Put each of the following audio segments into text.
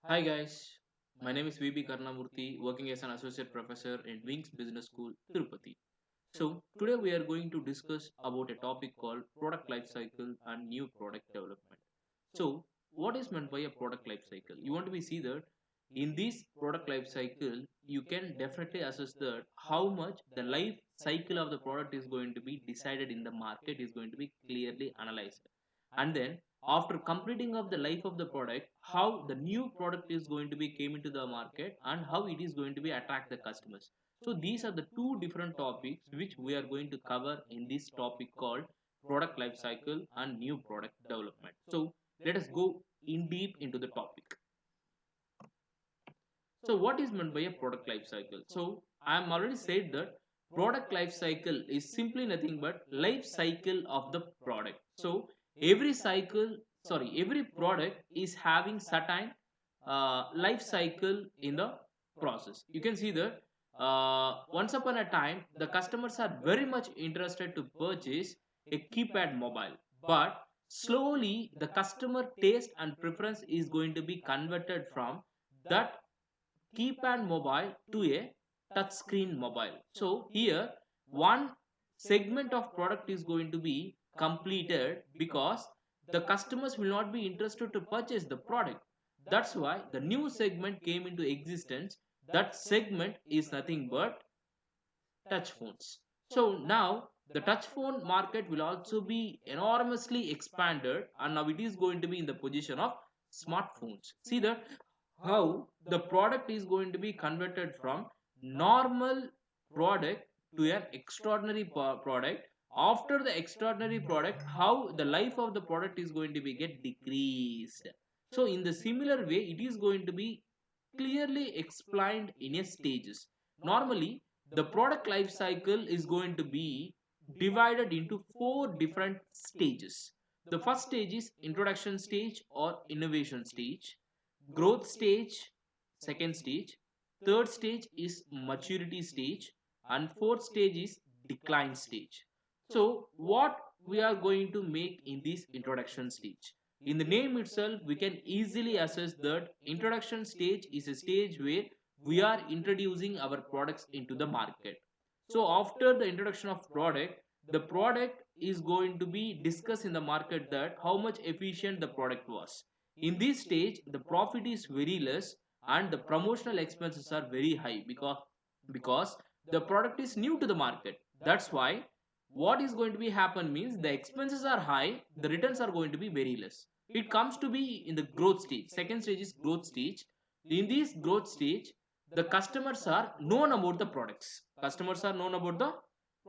Hi guys, my name is VB Karnamurthy, working as an associate professor in Wings Business School, Tirupati. So today we are going to discuss about a topic called product life cycle and new product development. So what is meant by a product life cycle? You want to be see that in this product life cycle, you can definitely assess that how much the life cycle of the product is going to be decided in the market is going to be clearly analyzed, and then after completing of the life of the product, how the new product is going to be came into the market and how it is going to be attract the customers. So these are the two different topics which we are going to cover in this topic called product life cycle and new product development. So let us go in deep into the topic. So what is meant by a product life cycle? So I am already said that product life cycle is simply nothing but life cycle of the product. So every cycle, every product is having certain life cycle in the process. You can see that once upon a time the customers are very much interested to purchase a keypad mobile, but slowly the customer taste and preference is going to be converted from that keypad mobile to a touchscreen mobile. So here one segment of product is going to be completed because the customers will not be interested to purchase the product. That's why the new segment came into existence. That segment is nothing but touch phones. So now the touch phone market will also be enormously expanded, and now it is going to be in the position of smartphones. See that how the product is going to be converted from normal product to an extraordinary product. After the extraordinary product, how the life of the product is going to be get decreased. So in the similar way, it is going to be clearly explained in a stages. Normally the product life cycle is going to be divided into four different stages. The first stage is introduction stage or innovation stage, growth stage, second stage, third stage is maturity stage, and fourth stage is decline stage. So what we are going to make in this introduction stage? In the name itself, we can easily assess that introduction stage is a stage where we are introducing our products into the market. So after the introduction of product, the product is going to be discussed in the market that how much efficient the product was. In this stage the profit is very less and the promotional expenses are very high because the product is new to the market. That's why what is going to be happen means the expenses are high, the returns are going to be very less. It comes to be in the growth stage. Second stage is growth stage. In this growth stage the customers are known about the products. Customers are known about the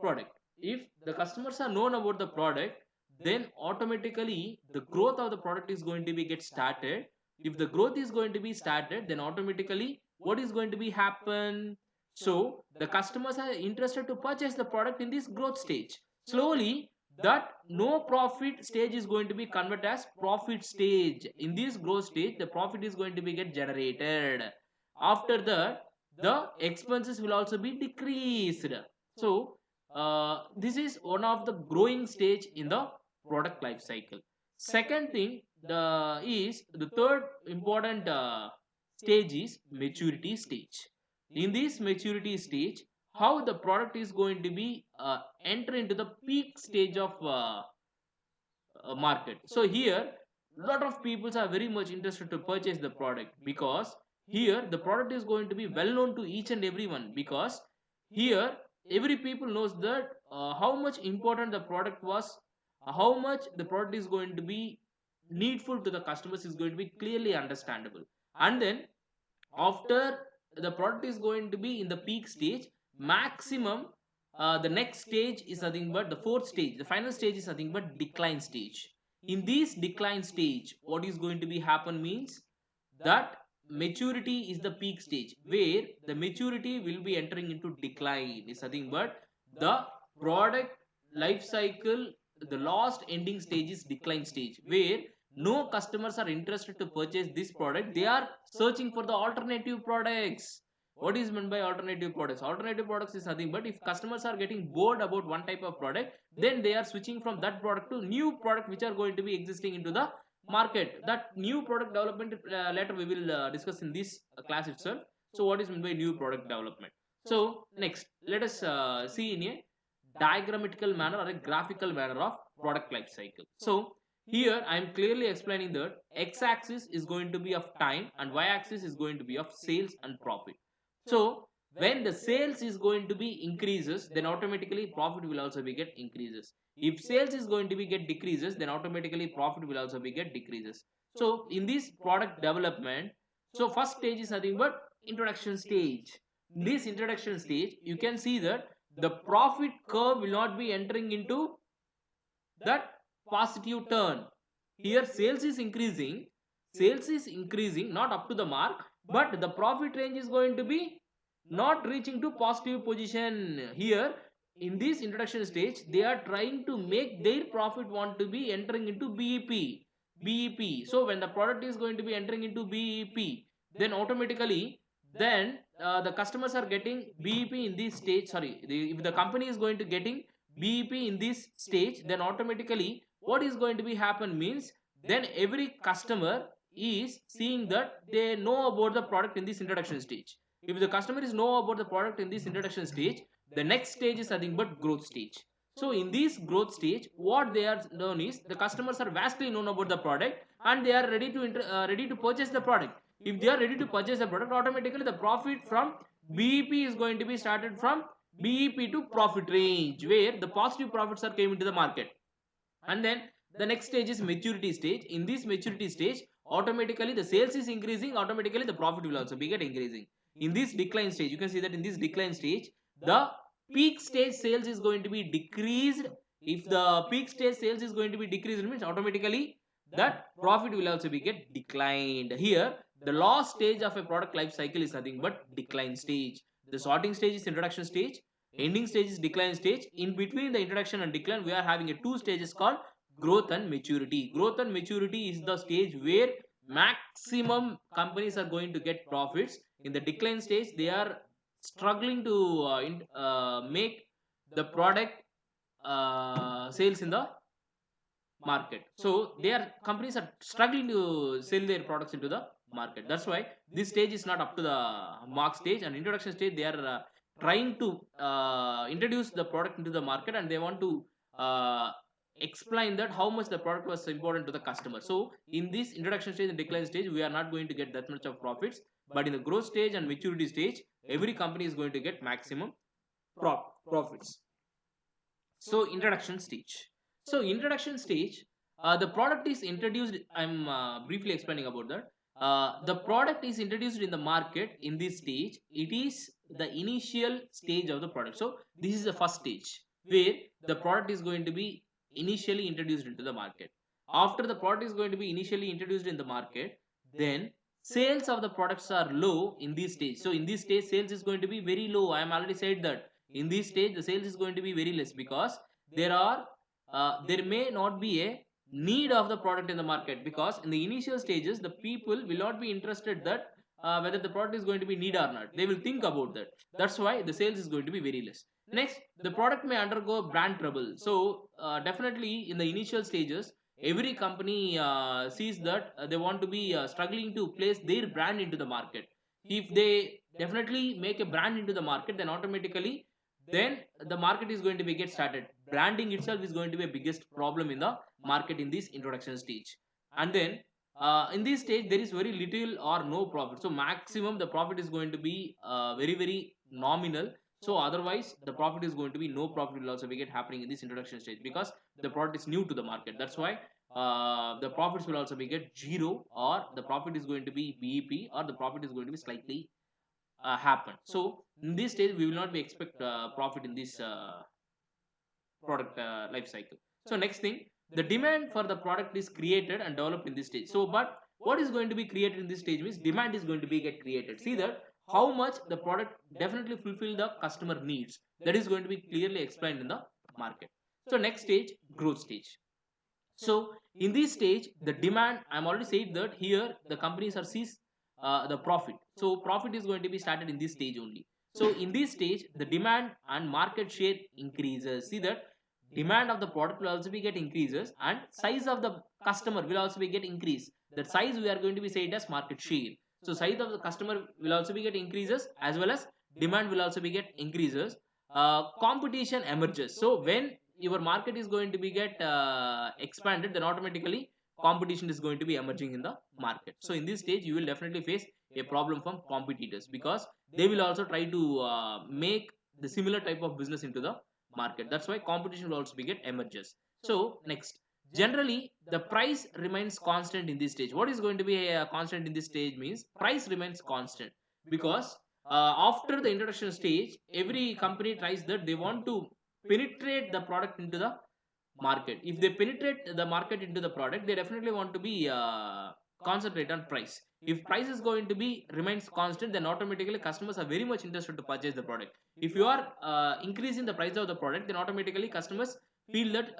product. If the customers are known about the product, then automatically the growth of the product is going to be get started. If the growth is going to be started, then automatically what is going to be happen? So the customers are interested to purchase the product in this growth stage. Slowly that no profit stage is going to be converted as profit stage. In this growth stage the profit is going to be get generated. After that the expenses will also be decreased. So this is one of the growing stage in the product life cycle. Second thing, the third important stage is maturity stage. In this maturity stage, how the product is going to be enter into the peak stage of market. So here lot of people are very much interested to purchase the product because here the product is going to be well known to each and everyone, because here every people knows that how much important the product was, how much the product is going to be needful to the customers is going to be clearly understandable. And then after the product is going to be in the peak stage maximum, the next stage is nothing but the fourth stage, the final stage is nothing but decline stage. In this decline stage what is going to be happen means that maturity is the peak stage where the maturity will be entering into decline is nothing but the product life cycle. The last ending stage is decline stage where no customers are interested to purchase this product, they are searching for the alternative products. What is meant by alternative products? Alternative products is nothing but if customers are getting bored about one type of product, then they are switching from that product to new product which are going to be existing into the market. That new product development later we will discuss in this class itself. So what is meant by new product development? So next, let us see in a diagrammatical manner or a graphical manner of product life cycle. So here I am clearly explaining that x-axis is going to be of time and y-axis is going to be of sales and profit. So when the sales is going to be increases, then automatically profit will also be get increases. If sales is going to be get decreases, then automatically profit will also be get decreases. So in this product development, so first stage is nothing but introduction stage. In this introduction stage, you can see that the profit curve will not be entering into that positive turn. Here sales is increasing not up to the mark, but the profit range is going to be not reaching to positive position. Here in this introduction stage, they are trying to make their profit want to be entering into BEP. So when the product is going to be entering into BEP, then automatically, then the customers are getting BEP in this stage. Sorry, if the company is going to getting BEP in this stage, then automatically what is going to be happen means, then every customer is seeing that they know about the product in this introduction stage. If the customer is know about the product in this introduction stage, the next stage is nothing but growth stage. So in this growth stage, what they are known is the customers are vastly known about the product and they are ready to purchase the product. If they are ready to purchase the product, automatically the profit from BEP is going to be started from BEP to profit range, where the positive profits are came into the market. And then the next stage is maturity stage. In this maturity stage, automatically the sales is increasing, automatically the profit will also be get increasing. In this decline stage, you can see that in this decline stage, the peak stage sales is going to be decreased. If the peak stage sales is going to be decreased, it means automatically that profit will also be get declined. Here the last stage of a product life cycle is nothing but decline stage. The sorting stage is introduction stage, ending stage is decline stage. In between the introduction and decline, we are having a two stages called growth and maturity. Growth and maturity is the stage where maximum companies are going to get profits. In the decline stage, they are struggling to make the product sales in the market. So their companies are struggling to sell their products into the market. That's why this stage is not up to the mark stage. And introduction stage, they are trying to introduce the product into the market, and they want to explain that how much the product was important to the customer. So in this introduction stage and decline stage, we are not going to get that much of profits. But in the growth stage and maturity stage, every company is going to get maximum profits. So introduction stage. So introduction stage, the product is introduced. I'm briefly explaining about that. The product is introduced in the market. In this stage, it is the initial stage of the product. So this is the first stage where the product is going to be initially introduced into the market. After the product is going to be initially introduced in the market, then sales of the products are low in this stage. So in this stage, sales is going to be very low. I am already said that in this stage the sales is going to be very less, because there may not be a need of the product in the market, because in the initial stages the people will not be interested that whether the product is going to be need or not. They will think about that. That's why the sales is going to be very less. Next, the product may undergo brand trouble. So definitely in the initial stages, every company sees that they want to be struggling to place their brand into the market. If they definitely make a brand into the market, then automatically, then the market is going to be get started. Branding itself is going to be a biggest problem in the market in this introduction stage. And then in this stage there is very little or no profit. So maximum the profit is going to be very nominal. So otherwise the profit is going to be no profit will also be get happening in this introduction stage, because the product is new to the market. That's why the profits will also be get zero, or the profit is going to be BEP, or the profit is going to be slightly happen. So in this stage we will not be expect profit in this product life cycle. So next thing, the demand for the product is created and developed in this stage. So but what is going to be created in this stage means demand is going to be get created. See that how much the product definitely fulfill the customer needs, that is going to be clearly explained in the market. So next stage, growth stage. So in this stage the demand, I'm already said that here the companies are sees the profit. So profit is going to be started in this stage only. So in this stage the demand and market share increases. See that demand of the product will also be get increases, and size of the customer will also be get increase. That size we are going to be said as market share. So size of the customer will also be get increases, as well as demand will also be get increases. Competition emerges. So when your market is going to be get expanded, then automatically competition is going to be emerging in the market. So in this stage you will definitely face a problem from competitors, because they will also try to make the similar type of business into the market. That's why competition will also be get emerges. So next, generally the price remains constant in this stage. What is going to be a constant in this stage means price remains constant, because after the introduction stage, every company tries that they want to penetrate the product into the market. If they penetrate the market into the product, they definitely want to be concentrate on price. If price is going to be remains constant, then automatically customers are very much interested to purchase the product. If you are increasing the price of the product, then automatically customers feel that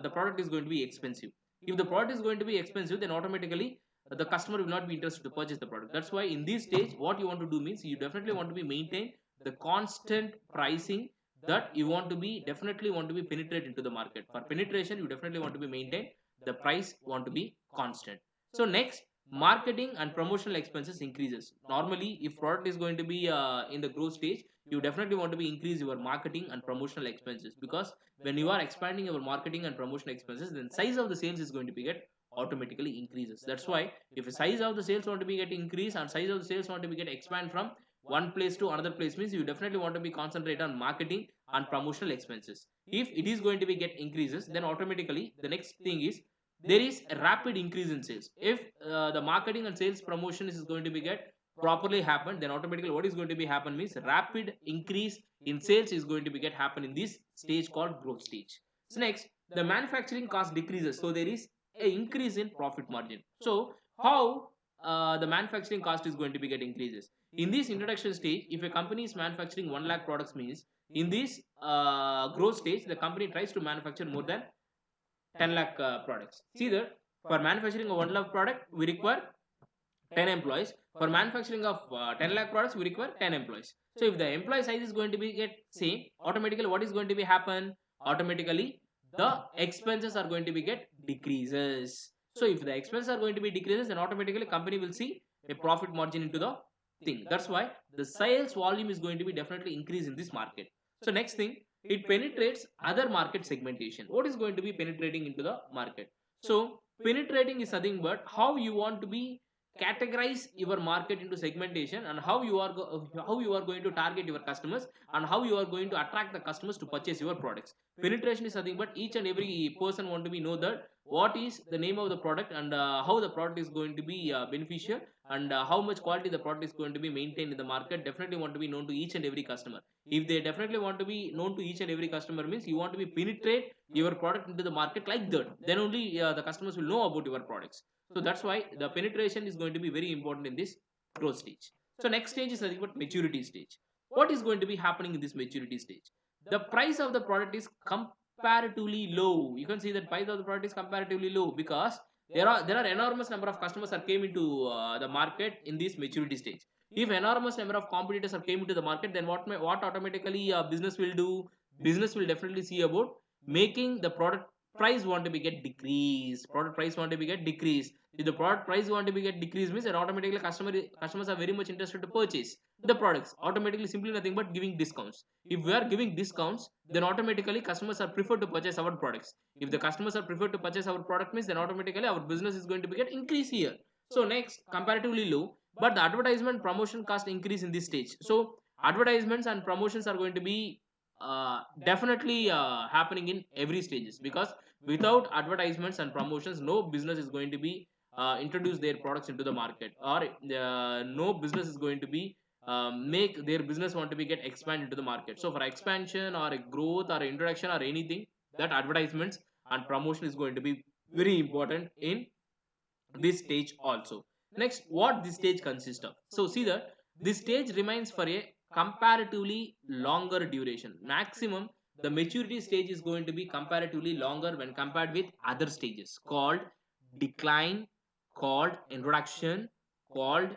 the product is going to be expensive. If the product is going to be expensive, then automatically the customer will not be interested to purchase the product. That's why in this stage what you want to do means you definitely want to be maintain the constant pricing, that you want to be definitely want to be penetrate into the market. For penetration you definitely want to be maintain the price want to be constant. So next, marketing and promotional expenses increases. Normally if product is going to be in the growth stage, you definitely want to be increase your marketing and promotional expenses, because when you are expanding your marketing and promotional expenses, then size of the sales is going to be get automatically increases. That's why if the size of the sales want to be get increase and size of the sales want to be get expand from one place to another place, means you definitely want to be concentrate on marketing and promotional expenses. If it is going to be get increases, then automatically the next thing is there is a rapid increase in sales. If the marketing and sales promotion is going to be get properly happen, then automatically what is going to be happen means rapid increase in sales is going to be get happen in this stage called growth stage. So next, the manufacturing cost decreases, so there is a increase in profit margin. So how the manufacturing cost is going to be get increases in this introduction stage. If a company is manufacturing 1 lakh products means, in this growth stage the company tries to manufacture more than 10 lakh products. See that for manufacturing a 1 lakh product we require 10 employees. For manufacturing of 10 lakh products we require 10 employees. So if the employee size is going to be get same, automatically what is going to be happen, automatically the expenses are going to be get decreases. So if the expenses are going to be decreases, then automatically company will see a profit margin into the thing. That's why the sales volume is going to be definitely increase in this market. So next thing, it penetrates other market segmentation. What is going to be penetrating into the market? So penetrating is nothing but how you want to be categorize your market into segmentation, and how you are going to target your customers, and how you are going to attract the customers to purchase your products. Penetration is nothing but each and every person want to be know that what is the name of the product, and how the product is going to be beneficial, and how much quality the product is going to be maintained in the market. Definitely want to be known to each and every customer. If they definitely want to be known to each and every customer means you want to be penetrate your product into the market like that, then only the customers will know about your products. So that's why the penetration is going to be very important in this growth stage. So next stage is nothing but maturity stage. What is going to be happening in this maturity stage? The price of the product is comparatively low. You can see that price of the product is comparatively low, because there are enormous number of customers that came into the market in this maturity stage. If enormous number of competitors are came into the market, then what automatically business will do? Business will definitely see about making the product price want to be get decreased. Product price want to be get decreased. If the product price want to be get decreased means, then automatically customers are very much interested to purchase the products. Automatically simply nothing but giving discounts. If we are giving discounts, then automatically customers are preferred to purchase our products. If the customers are preferred to purchase our product means, then automatically our business is going to be get increase here. So next, comparatively low, but the advertisement promotion cost increase in this stage. So advertisements and promotions are going to be definitely happening in every stages, because without advertisements and promotions no business is going to be introduce their products into the market, or no business is going to be make their business want to be get expand into the market. So for expansion or a growth or a introduction or anything, that advertisements and promotion is going to be very important in this stage also. Next, what this stage consists of? So see that this stage remains for a comparatively longer duration. Maximum the maturity stage is going to be comparatively longer when compared with other stages called decline, called introduction, called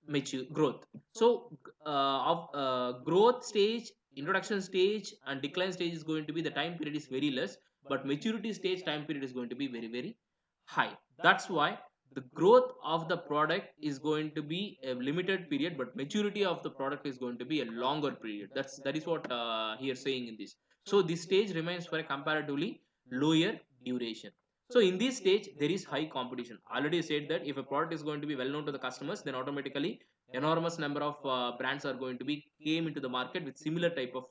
mature growth. So of growth stage introduction stage and decline stage is going to be, the time period is very less, but maturity stage time period is going to be very very high. That's why the growth of the product is going to be a limited period, but maturity of the product is going to be a longer period. That is what he is saying in this. So this stage remains for a comparatively lower duration. So in this stage there is high competition. Already said that if a product is going to be well known to the customers, then automatically enormous number of brands are going to be came into the market with similar type of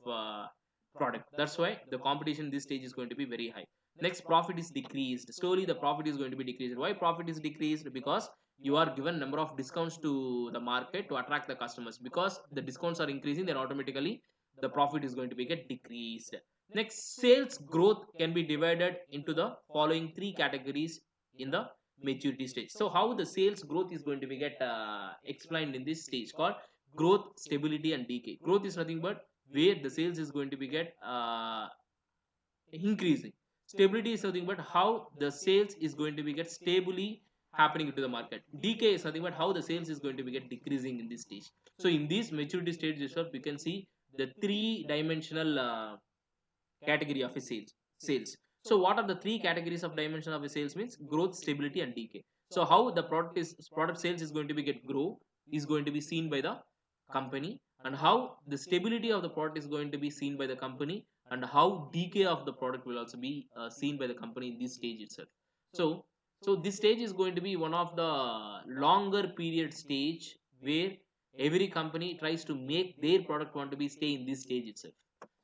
product. That's why the competition in this stage is going to be very high. Next, profit is decreased. Slowly the profit is going to be decreased. Why profit is decreased? Because you are given number of discounts to the market to attract the customers. Because the discounts are increasing, then automatically the profit is going to be get decreased. Next, sales growth can be divided into the following three categories in the maturity stage. So how the sales growth is going to be get explained in this stage called growth, stability and decay. Growth is nothing but where the sales is going to be get increasing. Stability is something but how the sales is going to be get stably happening into the market. Decay is something but how the sales is going to be get decreasing in this stage. So in this maturity stage itself we can see the three dimensional category of a sales. So what are the three categories of dimension of a sales means? Growth, stability and decay. So how the product sales is going to be get grow is going to be seen by the company, and how the stability of the product is going to be seen by the company, and how decay of the product will also be seen by the company in this stage itself. So this stage is going to be one of the longer period stage where every company tries to make their product want to be stay in this stage itself.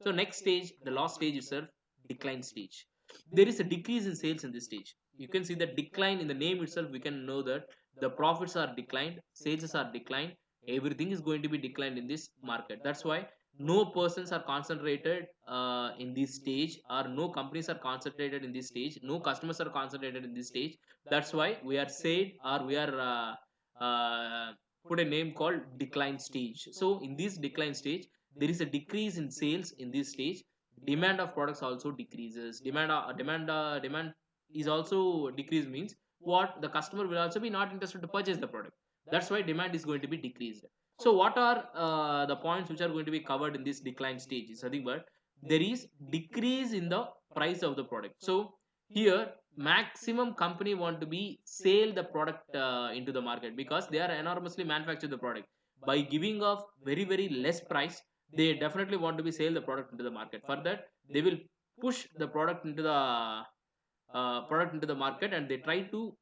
So next stage, the last stage itself, decline stage. There is a decrease in sales in this stage. You can see the decline in the name itself. We can know that the profits are declined, sales are declined, everything is going to be declined in this market. That's why no persons are concentrated in this stage, or no companies are concentrated in this stage, no customers are concentrated in this stage. That's why we are said, or we are put a name called decline stage. So in this decline stage there is a decrease in sales in this stage. Demand of products also decreases. Demand is also decreased means what? The customer will also be not interested to purchase the product. That's why demand is going to be decreased. So what are the points which are going to be covered in this decline stage? Is nothing but there is decrease in the price of the product. So here maximum company want to be sell the product into the market, because they are enormously manufacture the product by giving off very very less price. They definitely want to be sell the product into the market. For that they will push the product into the market, and they try to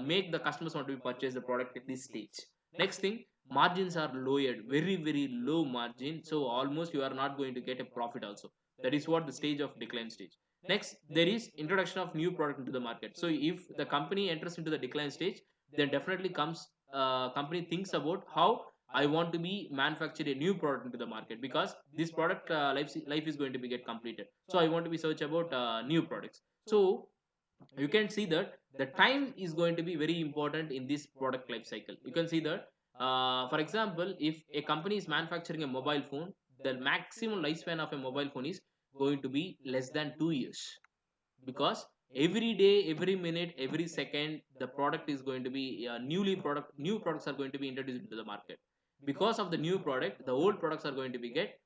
make the customers want to purchase the product at this stage. Next thing, margins are lowered, very very low margin, so almost you are not going to get a profit also. That is what the stage of decline stage. Next, there is introduction of new product into the market. So if the company enters into the decline stage, then definitely comes company thinks about how I want to be manufacture a new product into the market, because this product life is going to be get completed. So I want to be search about new products. So you can see that the time is going to be very important in this product life cycle. You can see that for example, if a company is manufacturing a mobile phone, the maximum lifespan of a mobile phone is going to be less than 2 years, because every day, every minute, every second the product is going to be new products are going to be introduced into the market. Because of the new product, the old products are going to be get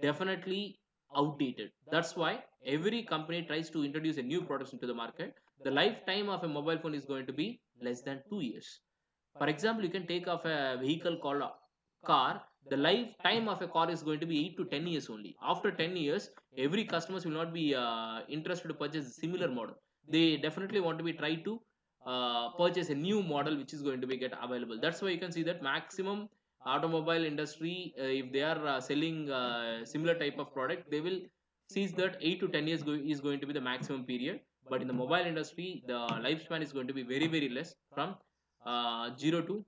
definitely outdated. That's why every company tries to introduce a new products into the market. The lifetime of a mobile phone is going to be less than 2 years. For example, you can take off a vehicle called a car. The lifetime of a car is going to be 8 to 10 years only. After 10 years, every customers will not be interested to purchase a similar model. They definitely want to be try to purchase a new model which is going to be get available. That's why you can see that maximum automobile industry, if they are selling similar type of product, they will sees that 8 to 10 years is going to be the maximum period. But in the mobile industry, the lifespan is going to be very very less, from 0 to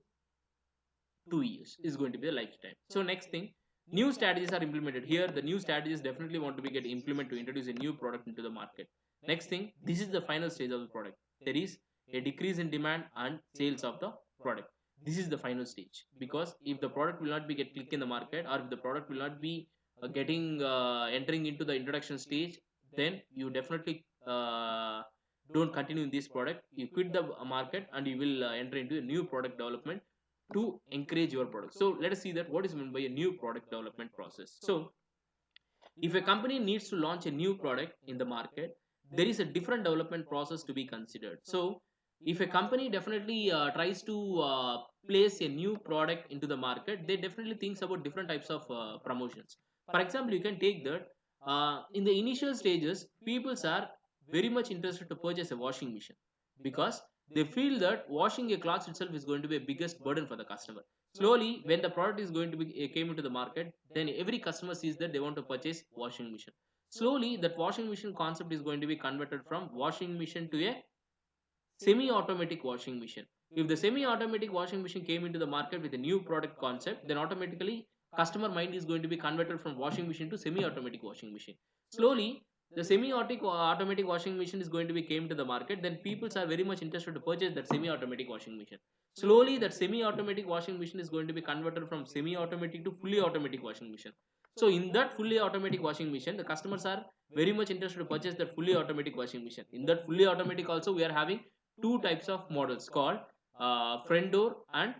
2 years is going to be the lifetime. So next thing, new strategies are implemented. Here the new strategies definitely want to be get implemented to introduce a new product into the market. Next thing, this is the final stage of the product. There is a decrease in demand and sales of the product. This is the final stage, because if the product will not be get click in the market, or if the product will not be getting entering into the introduction stage, then you definitely don't continue in this product. You quit the market and you will enter into a new product development to encourage your product. So let us see that what is meant by a new product development process. So If a company needs to launch a new product in the market, there is a different development process to be considered. So if a company definitely tries to place a new product into the market, they definitely thinks about different types of promotions. For example, you can take that in the initial stages, people are very much interested to purchase a washing machine because they feel that washing a clothes itself is going to be a biggest burden for the customer. Slowly, when the product is going to be came into the market, then every customer sees that they want to purchase washing machine. Slowly, that washing machine concept is going to be converted from washing machine to a semi-automatic washing machine. If the semi-automatic washing machine came into the market with a new product concept, then automatically customer mind is going to be converted from washing machine to semi-automatic washing machine. Slowly, the semi-automatic washing machine is going to be came to the market. Then people are very much interested to purchase that semi-automatic washing machine. Slowly, that semi-automatic washing machine is going to be converted from semi-automatic to fully automatic washing machine. So in that fully automatic washing machine, the customers are very much interested to purchase that fully automatic washing machine. In that fully automatic also, we are having two types of models called front door and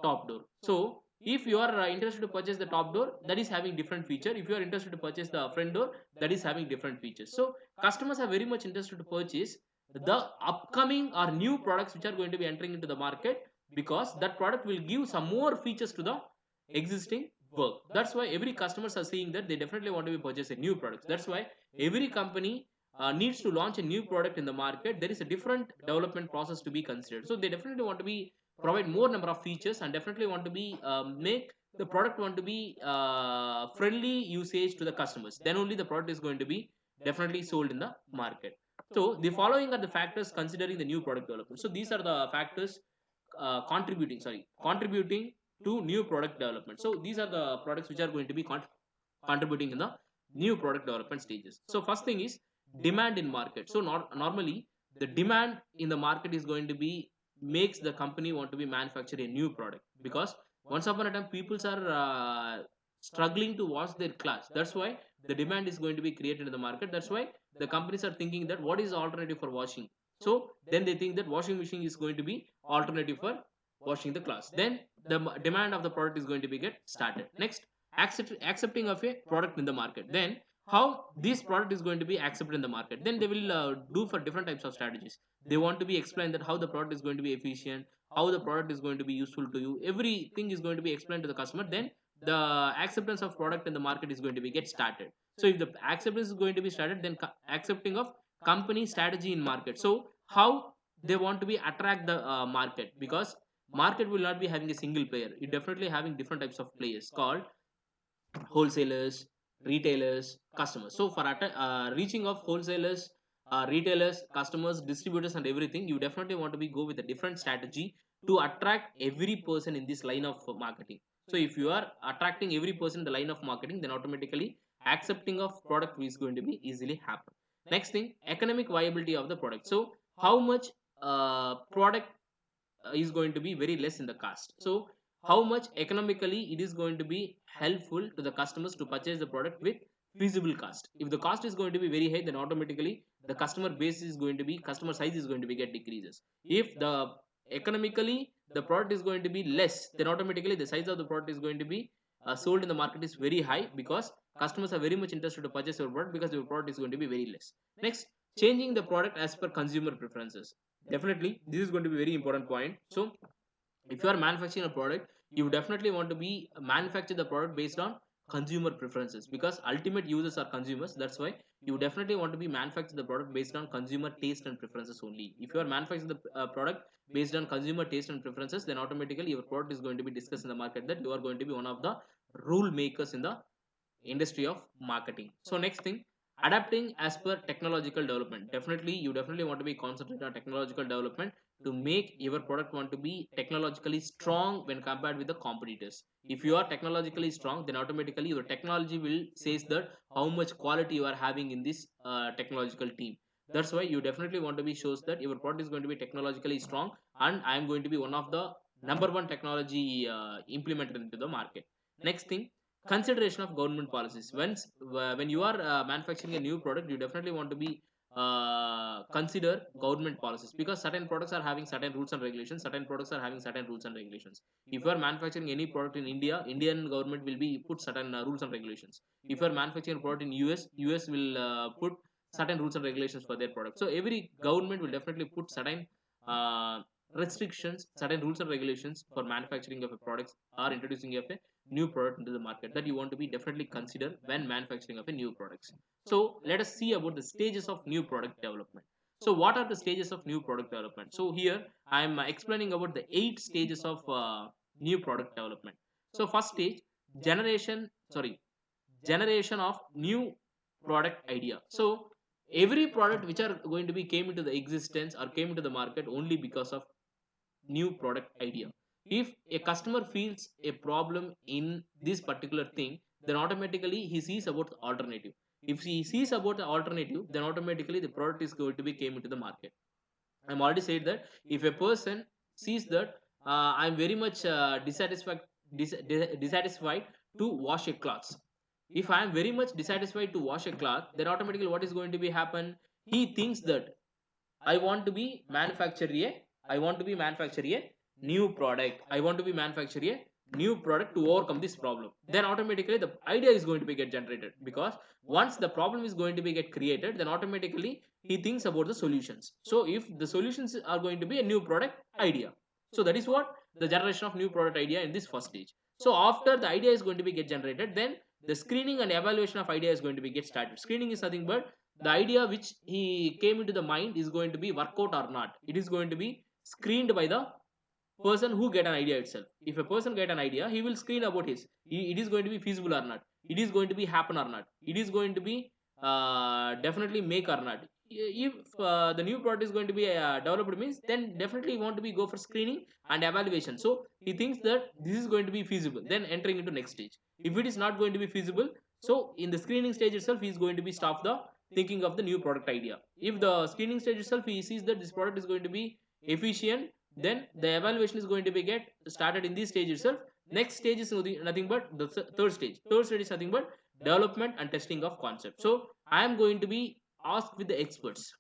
top door. So if you are interested to purchase the top door, that is having different feature. If you are interested to purchase the front door, that is having different features. So customers are very much interested to purchase the upcoming or new products which are going to be entering into the market, because that product will give some more features to the existing work. That's why every customers are seeing that they definitely want to be purchasing new products. That's why every company needs to launch a new product in the market. There is a different development process to be considered. So they definitely want to be provide more number of features and definitely want to be make the product want to be friendly usage to the customers. Then only the product is going to be definitely sold in the market. So the following are the factors considering the new product development. So these are the factors contributing to new product development. So these are the products which are going to be contributing in the new product development stages. So first thing is demand in market. So normally the demand in the market is going to be makes the company want to be manufacture a new product, because once upon a time people are struggling to wash their clothes. That's why the demand is going to be created in the market. That's why the companies are thinking that what is alternative for washing. So then they think that washing machine is going to be alternative for washing the clothes. Then the demand of the product is going to be get started. Next, accepting of a product in the market. Then how this product is going to be accepted in the market, then they will do for different types of strategies. They want to be explained that how the product is going to be efficient, how the product is going to be useful to you, everything is going to be explained to the customer. Then the acceptance of product in the market is going to be get started. So if the acceptance is going to be started, then accepting of company strategy in market. So how they want to be attract the market, because market will not be having a single player. It definitely having different types of players called wholesalers, retailers, customers. So for reaching of wholesalers, retailers, customers, distributors, and everything, you definitely want to be go with a different strategy to attract every person in this line of marketing. So if you are attracting every person in the line of marketing, then automatically accepting of product is going to be easily happen. Next thing, economic viability of the product. So how much product is going to be very less in the cost. So how much economically it is going to be helpful to the customers to purchase the product with feasible cost. If the cost is going to be very high, then automatically the customer base is going to be, customer size is going to be get decreases. If the economically the product is going to be less, then automatically the size of the product is going to be sold in the market is very high, because customers are very much interested to purchase your product because your product is going to be very less. Next, changing the product as per consumer preferences. Definitely this is going to be very important point. So if you are manufacturing a product, you definitely want to be manufacture the product based on consumer preferences, because ultimate users are consumers. That's why you definitely want to be manufacture the product based on consumer taste and preferences only. If you are manufacturing the product based on consumer taste and preferences, then automatically your product is going to be discussed in the market, that you are going to be one of the rule makers in the industry of marketing. So next thing, adapting as per technological development. Definitely you definitely want to be concentrated on technological development to make your product want to be technologically strong when compared with the competitors. If you are technologically strong, then automatically your technology will says that how much quality you are having in this technological team. That's why you definitely want to be shows that your product is going to be technologically strong, and I am going to be one of the number one technology implemented into the market. Next thing, consideration of government policies. When you are manufacturing a new product, you definitely want to be consider government policies, because certain products are having certain rules and regulations, certain products are having certain rules and regulations. If you are manufacturing any product in India, Indian government will be put certain rules and regulations. If you are manufacturing a product in US will put certain rules and regulations for their product. So every government will definitely put certain uh, restrictions, certain rules and regulations for manufacturing of a products or introducing of a new product into the market, that you want to be definitely consider when manufacturing of a new products. So let us see about the stages of new product development. So what are the stages of new product development? So here I am explaining about the 8 stages of new product development. So first stage, generation sorry generation of new product idea. So every product which are going to be came into the existence or came into the market only because of new product idea. If a customer feels a problem in this particular thing, then automatically he sees about the alternative. If he sees about the alternative, then automatically the product is going to be came into the market. I'm already said that if a person sees that I'm very much dissatisfied to wash a cloth. If I am very much dissatisfied to wash a cloth, then automatically what is going to be happen? He thinks that I want to be manufacture a I want to be manufacture a new product. I want to be manufacture a new product to overcome this problem. Then automatically the idea is going to be get generated, because once the problem is going to be get created, then automatically he thinks about the solutions. So if the solutions are going to be a new product idea, so that is what the generation of new product idea in this first stage. So after the idea is going to be get generated, then the screening and evaluation of idea is going to be get started. Screening is nothing but the idea which he came into the mind is going to be work out or not. It is going to be screened by the person who get an idea itself. If a person get an idea, he will screen about his it is going to be feasible or not, it is going to be happen or not, it is going to be definitely make or not. If the new product is going to be developed means, then definitely you want to be go for screening and evaluation. So he thinks that this is going to be feasible, then entering into next stage. If it is not going to be feasible, so in the screening stage itself he is going to be stop the thinking of the new product idea. If the screening stage itself he sees that this product is going to be efficient, then the evaluation is going to be get started in this stage itself. Next stage is nothing but the third stage. Third stage is nothing but development and testing of concept. So I am going to be asked with the experts.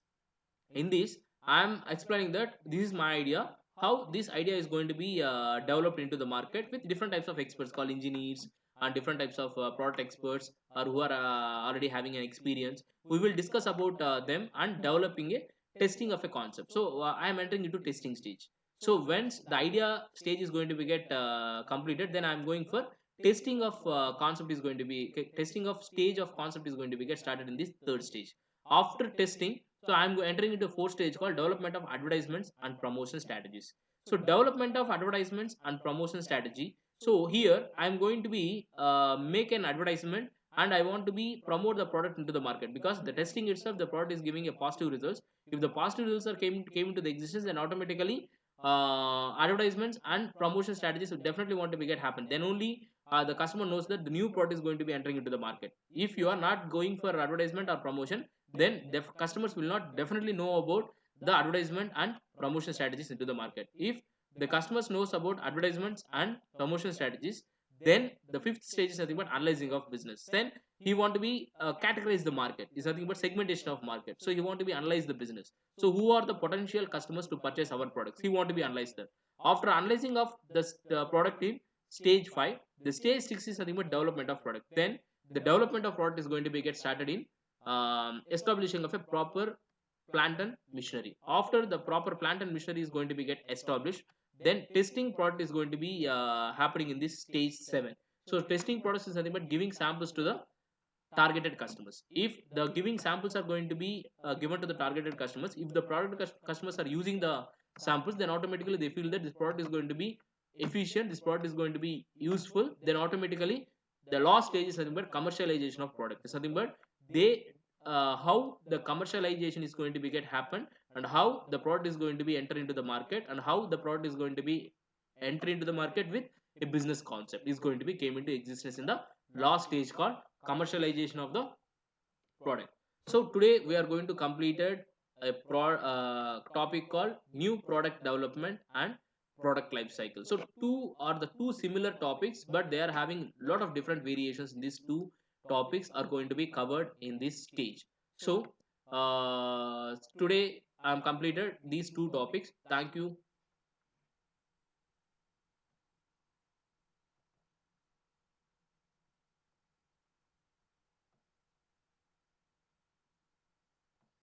In this I am explaining that this is my idea, how this idea is going to be developed into the market with different types of experts called engineers and different types of product experts, or who are already having an experience. We will discuss about them and developing a testing of a concept. So I am entering into testing stage. So once the idea stage is going to be get completed, then I am going for testing of concept is going to be testing of stage of concept is going to be get started in this third stage. After testing, so I'm entering into a fourth stage called development of advertisements and promotion strategies. So development of advertisements and promotion strategy. So here I'm going to be make an advertisement, and I want to be promote the product into the market, because the testing itself the product is giving a positive results. If the positive results are came into the existence, then automatically advertisements and promotion strategies will definitely want to be get happen. Then only the customer knows that the new product is going to be entering into the market. If you are not going for advertisement or promotion, then customers will not definitely know about the advertisement and promotion strategies into the market. If the customers knows about advertisements and promotion strategies, then the fifth stage is nothing but analyzing of business. Then he want to be categorize the market, is nothing but segmentation of market. So he want to be analyze the business. So who are the potential customers to purchase our products, he want to be analyze that. After analyzing of the product in stage 5, the stage 6 is nothing but development of product. Then the development of product is going to be get started in establishing of a proper plant and machinery. After the proper plant and machinery is going to be get established, then testing product is going to be happening in this stage 7. So testing products is nothing but giving samples to the targeted customers. If the giving samples are going to be given to the targeted customers, if the product customers are using the samples, then automatically they feel that this product is going to be efficient, this product is going to be useful. Then automatically the last stage is nothing but commercialization of product. It's nothing but they how the commercialization is going to be get happen, and how the product is going to be enter into the market, and how the product is going to be enter into the market with a business concept is going to be came into existence in the last stage called commercialization of the product. So today we are going to completed a topic called new product development and product life cycle. So two are the two similar topics, but they are having a lot of different variations in these two topics are going to be covered in this stage. So Today I am completed these two topics. Thank you.